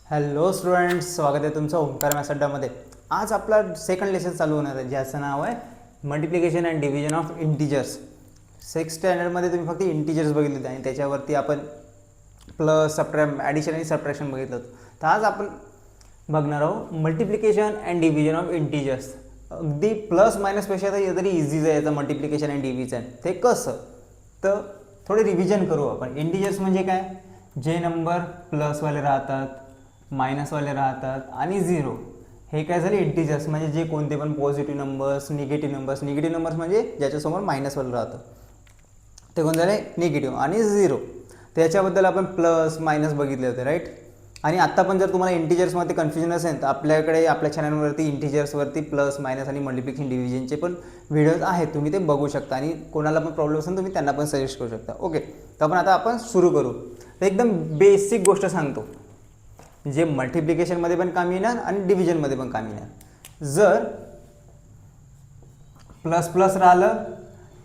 Hello students, स्वागत आहे तुमचं ओंकार मॅथ्स अड्डामध्ये. आज आपला सेकंड लेसन चालू होणार आहे, ज्याचं नाव आहे multiplication and division of integers. Sixth स्टँडर्डमध्ये तुम्ही फक्त इंटिजर्स बघितले होते आणि त्याच्यावरती आपण प्लस ॲडिशन आणि सबट्रॅक्शन बघितलं होतं. तर आज आपण बघणार आहोत multiplication and division of integers. अगदी प्लस मायनसपेक्षा तरी इझीच आहे याचं मल्टिप्लिकेशन अँड डिव्हिजन. ते कसं, तर थोडे रिव्हिजन करू आपण. इंटिजर्स म्हणजे काय, जे नंबर प्लसवाले राहतात, मायनसवाले राहतात आणि झिरो, हे काय झाले इंटिजर्स. म्हणजे जे कोणते पण पॉझिटिव्ह नंबर्स, निगेटिव्ह नंबर्स म्हणजे ज्याच्यासमोर मायनसवाले राहतं ते कोण झाले निगेटिव्ह, आणि झिरो. त्याच्याबद्दल आपण प्लस मायनस बघितले होते, राईट. आणि आत्ता पण जर तुम्हाला इंटिजर्समध्ये कन्फ्युजन असेल तर आपल्याकडे आपल्या चॅनलवरती इंटिजर्सवरती प्लस मायनस आणि मल्टिप्लिकेशन डिव्हिजनचे पण व्हिडिओज आहेत, तुम्ही ते बघू शकता. आणि कोणाला पण प्रॉब्लेम असेल तुम्ही त्यांना पण सजेस्ट करू शकता. ओके, तर आपण सुरू करू. तर एकदम बेसिक गोष्ट सांगतो, जे मल्टिप्लिकेशनमध्ये पण कामी येणार आणि डिव्हिजनमध्ये पण कामी येणार. जर प्लस प्लस राहिलं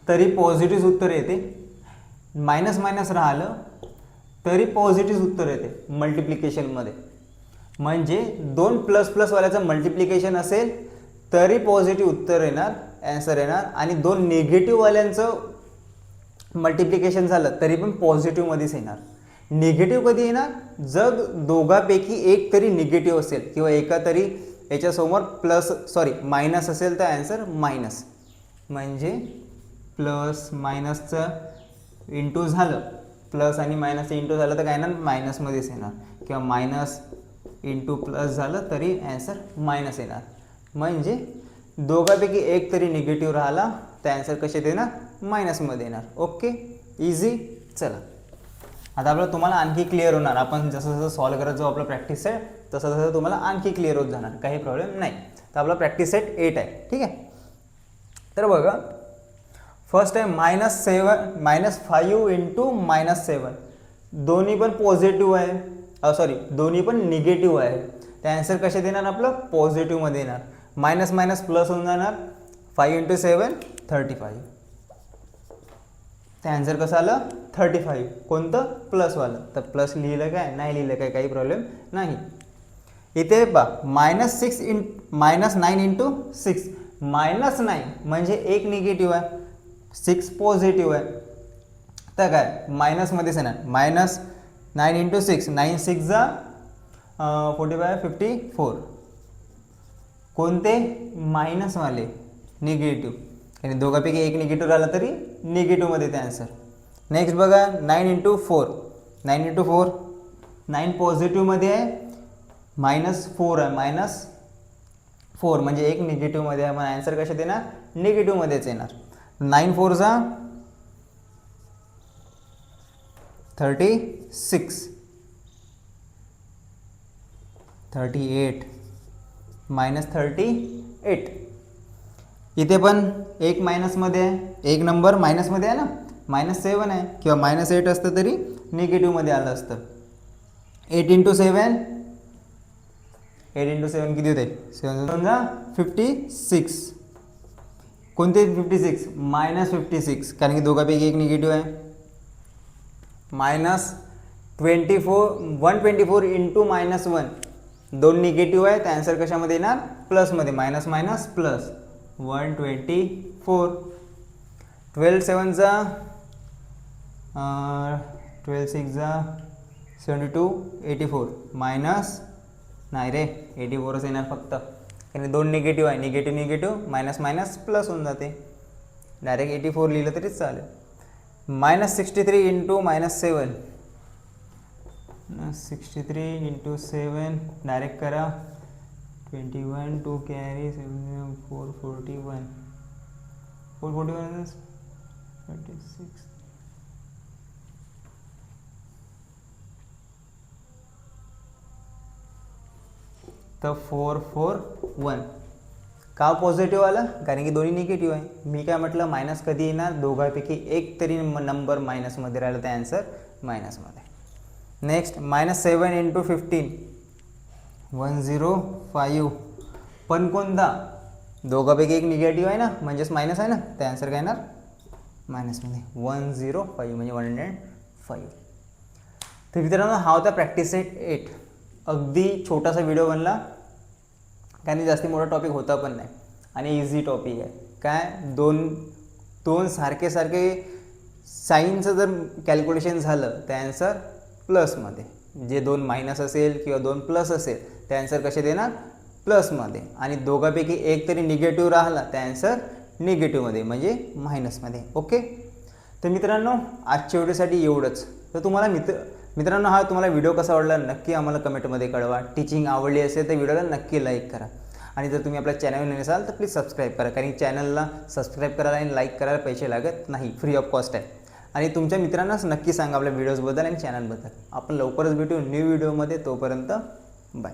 तरी पॉझिटिव्ह उत्तर येते, मायनस मायनस राहिलं तरी पॉझिटिव्ह उत्तर येते मल्टिप्लिकेशनमध्ये. म्हणजे दोन प्लस प्लसवाल्याचं मल्टिप्लिकेशन असेल तरी पॉझिटिव्ह उत्तर येणार, ॲन्सर येणार. आणि दोन निगेटिव्हवाल्यांचं मल्टिप्लिकेशन झालं तरी पण पॉझिटिव्हमध्येच येणार. निगेटिव्ह कधी येणार, जर दोघांपैकी एक तरी निगेटिव्ह असेल किंवा एका तरी याच्यासमोर मायनस असेल तर ॲन्सर मायनस. म्हणजे प्लस मायनसचं इंटू झालं, प्लस आणि मायनसचं इंटू झालं तर काय येणार, मायनसमध्येच येणार. किंवा मायनस इंटू प्लस झालं तरी ॲन्सर मायनस येणार. म्हणजे दोघांपैकी एक तरी निगेटिव्ह राहिला तर ॲन्सर कशात येणार, मायनसमध्ये येणार. Okay, easy. चला, आता आपलं तुम्हाला आणखी क्लिअर होणार. आपण जसं जसं सॉल्व करत जाऊ आपलं प्रॅक्टिस सेट, तसं तसं तुम्हाला आणखी क्लिअर होत जाणार, काही प्रॉब्लेम नाही. तर आपला प्रॅक्टिस सेट 8 आहे, ठीक आहे. तर बघा, फर्स्ट आहे -5 इंटू -7. दोन्ही पण पॉझिटिव्ह आहे, दोन्ही पण निगेटिव्ह आहे. त्या ॲन्सर कशात येणार, आपलं पॉझिटिव्हमध्ये येणार. मायनस मायनस प्लस होऊन जाणार, 5 इंटू 7 35. त्या ॲन्सर कसं आलं 35. कोणतं, प्लसवालं. तर प्लस लिहिलं काय, नाही लिहिलं काय, काही प्रॉब्लेम नाही. इथे बा -9 इंटू 6. -9 म्हणजे एक निगेटिव्ह आहे, 6 पॉझिटिव्ह आहे. तर काय मायनसमध्येच येणार. -9 इंटू 6, 9 6 जा 45 54. कोणते, मायनसवाले, निगेटिव्ह. आणि दोघांपैकी एक निगेटिव्ह राहिला तरी निगेटिव्हमध्ये ते ॲन्सर. नेक्स्ट बघा, 9 इंटू 4. 9 इंटू 4, 9 पॉझिटिव्हमध्ये आहे, -4 आहे, -4 म्हणजे एक निगेटिव्हमध्ये आहे. मग ॲन्सर कशात येणार, निगेटिव्हमध्येच येणार. 9 4 जा 36, 38 -38. इथे पण एक मायनसमध्ये आहे, एक नंबर मायनसमध्ये आहे ना, -7 आहे. किंवा -8 असतं तरी निगेटिव्हमध्ये आलं असतं. 8 इंटू 7 किती होते, 7 जा 56. कोणते 56, -56, कारण की दोघांपैकी एक निगेटिव्ह आहे. -124 इंटू -1, दोन निगेटिव्ह आहे. त्या ॲन्सर कशामध्ये येणार, प्लसमध्ये. Minus minus plus, 124. 12 7 जा 12 6 जा 72, 84. मायनस नाही रे, 84च येणार फक्त, कारण दोन निगेटिव्ह आहे. निगेटिव्ह मायनस मायनस प्लस होऊन जाते. डायरेक्ट 84 लिहिलं तरीच चालेल. -63 इंटू -7. 63 इंटू 7 डायरेक्ट करा, 21 2 कॅरी 7 441 441 36. तर 441 का पॉझिटिव्ह आलं, कारण की दोन्ही निगेटिव्ह आहे. मी काय म्हटलं, मायनस कधी येणार, दोघांपैकी एक तरी नंबर मायनसमध्ये राहिला तर ॲन्सर मायनसमध्ये. Next -7 into 15, 105. पण कोणता, दोघांपैकी एक निगेटिव्ह आहे ना, म्हणजेच मायनस आहे ना, त्या ॲन्सर काय येणार मायनसमध्ये. 105 म्हणजे 105. तर मित्रांनो, हा होता प्रॅक्टिस सेट 8. अगदी छोटासा व्हिडिओ बनला, कारण जास्ती मोठा टॉपिक होता पण नाही आणि इझी टॉपिक आहे. काय दोन सारखे साईनचं जर कॅल्क्युलेशन झालं त्या आन्सर प्लसमध्ये, जे 2 मायनस असेल किंवा 2 प्लस असेल त्या आन्सर कसे देणार प्लसमध्ये, आणि दोघांपैकी एक तरी निगेटिव्ह राहिला त्या आन्सर निगेटिव्हमध्ये म्हणजे मायनसमध्ये. ओके, तर मित्रांनो आजच्या व्हिडिओसाठी एवढंच. तर तुम्हाला मित्रांनो हा तुम्हाला व्हिडिओ कसा आवडला नक्की आम्हाला कमेंटमध्ये कळवा. टीचिंग आवडली असेल तर व्हिडिओला नक्की लाईक करा, आणि जर तुम्ही आपल्या चॅनलवर नसाल तर प्लीज सबस्क्राईब करा, कारण चॅनलला सबस्क्राईब करायला आणि लाईक करायला पैसे लागत नाही, फ्री ऑफ कॉस्ट आहे. आणि तुमच्या मित्रांनाच नक्की सांगा आपल्या व्हिडिओजबद्दल आणि चॅनलबद्दल. आपण लवकरच भेटू न्यू व्हिडिओमध्ये. तोपर्यंत बाय.